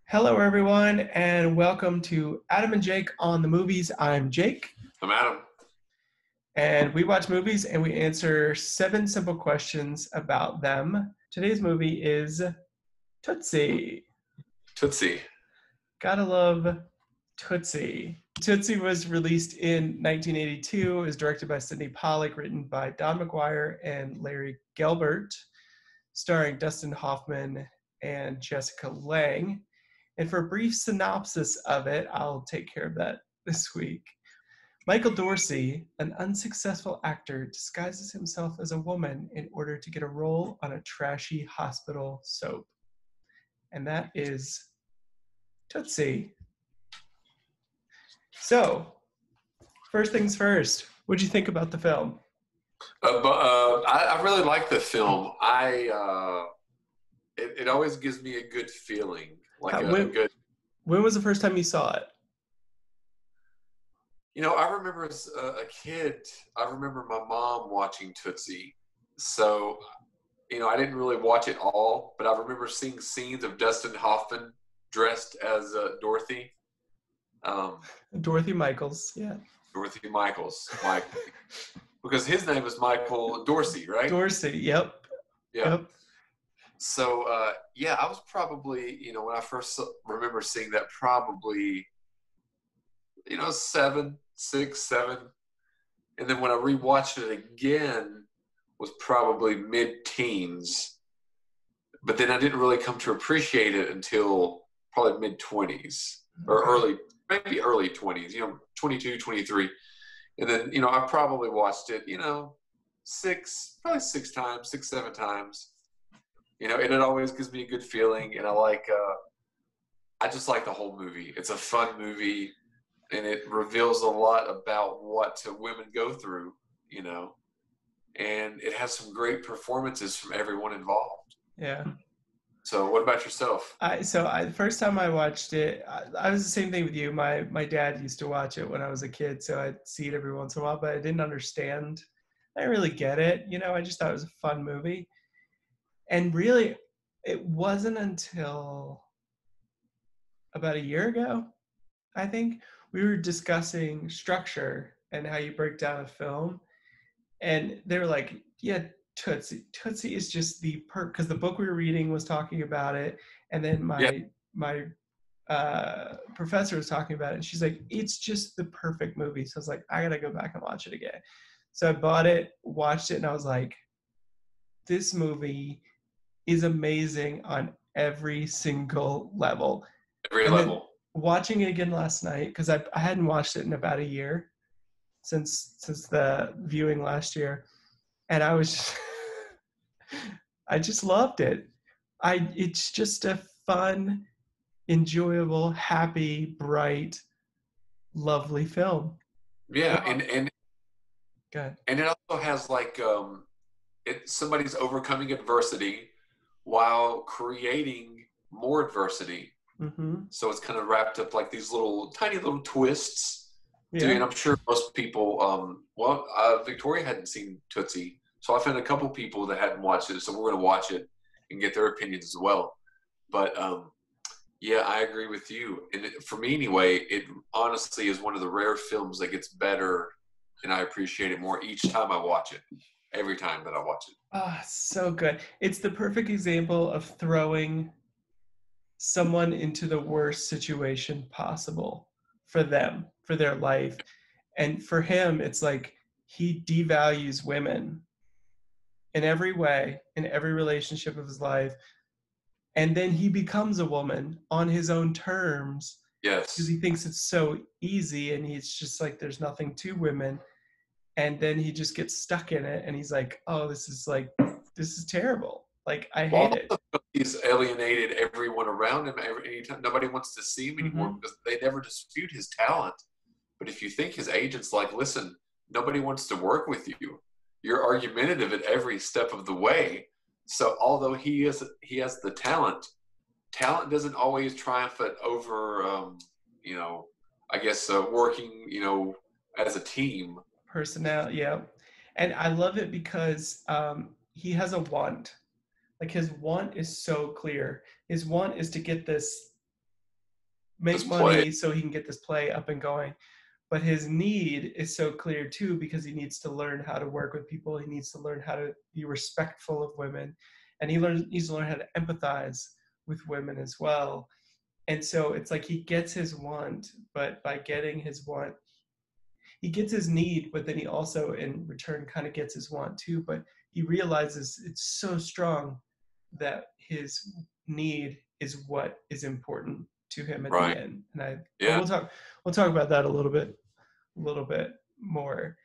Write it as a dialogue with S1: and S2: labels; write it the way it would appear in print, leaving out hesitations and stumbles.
S1: Hello, everyone, and welcome to Adam and Jake on the Movies. I'm Jake,
S2: I'm Adam.
S1: and we watch movies and we answer 7 simple questions about them. Today's movie is Tootsie.
S2: Tootsie.
S1: Gotta love Tootsie. Tootsie was released in 1982. It was directed by Sidney Pollack, written by Don McGuire and Larry Gelbart, starring Dustin Hoffman and Jessica Lange. And for a brief synopsis of it, I'll take care of that this week. Michael Dorsey, an unsuccessful actor, disguises himself as a woman in order to get a role on a trashy hospital soap. And that is Tootsie. So, first things first, what'd you think about the film?
S2: I really like the film. It always gives me a good feeling,
S1: When was the first time you saw it?
S2: I remember as a kid, I remember my mom watching Tootsie. So, I didn't really watch it all, but I remember seeing scenes of Dustin Hoffman dressed as Dorothy.
S1: Dorothy Michaels, yeah.
S2: Dorothy Michaels. Because his name is Michael Dorsey, right?
S1: Dorsey, yep.
S2: Yeah.
S1: Yep.
S2: So, I was probably, when I first remember seeing that, probably, 7, 6, 7. And then when I rewatched it again, was probably mid-teens. But then I didn't really come to appreciate it until probably mid-20s or maybe early 20s, 22, 23. And then, I probably watched it, probably 6 times, 6, 7 times. And it always gives me a good feeling, and I just like the whole movie. It's a fun movie, and it reveals a lot about what women go through, and it has some great performances from everyone involved.
S1: Yeah.
S2: So what about yourself?
S1: The first time I watched it, I was the same thing with you. My dad used to watch it when I was a kid, so I'd see it every once in a while, but I didn't understand. I didn't really get it. I just thought it was a fun movie. And really, it wasn't until about a year ago, I think, we were discussing structure and how you break down a film. And they were like, yeah, Tootsie is just because the book we were reading was talking about it. And then my professor was talking about it. And she's like, it's just the perfect movie. So I was like, I got to go back and watch it again. So I bought it, watched it, and I was like, this movie is amazing on every single level.
S2: Every level.
S1: Watching it again last night, because I hadn't watched it in about a year since the viewing last year, and I was I just loved it. It's just a fun, enjoyable, happy, bright, lovely film.
S2: Yeah,
S1: Good.
S2: and it also has somebody's overcoming adversity while creating more adversity.
S1: Mm-hmm.
S2: So it's kind of wrapped up like these tiny little twists.
S1: Yeah.
S2: And I'm sure most people, Victoria hadn't seen Tootsie, so I found a couple people that hadn't watched it, so we're going to watch it and get their opinions as well. But I agree with you. And for me anyway, it honestly is one of the rare films that gets better, and I appreciate it more each time I watch it. Every time that I watch it.
S1: Oh, so good. It's the perfect example of throwing someone into the worst situation possible for them, for their life. And for him, it's like he devalues women in every way, in every relationship of his life. And then he becomes a woman on his own terms.
S2: Yes.
S1: Because he thinks it's so easy, and he's just like, there's nothing to women. And then he just gets stuck in it, and he's like, oh, this is terrible. Like, I hate it.
S2: He's alienated everyone around him. Anytime, nobody wants to see him anymore because they never dispute his talent. But if you think his agent's like, listen, nobody wants to work with you. You're argumentative at every step of the way. So although he has the talent doesn't always triumph over, working, as a team.
S1: Personality, yeah. And I love it because he has a want. Like, his want is so clear. His want is to get this make
S2: This play.
S1: money so he can get this play up and going. But his need is so clear too, because he needs to learn how to work with people. He needs to learn how to be respectful of women, and needs to learn how to empathize with women as well. And so it's like he gets his want, but by getting his want, he gets his need, but then he also in return kind of gets his want too. But he realizes it's so strong that his need is what is important to him at the
S2: Right.
S1: end. And I, but
S2: Yeah.
S1: we'll talk about that a little bit more.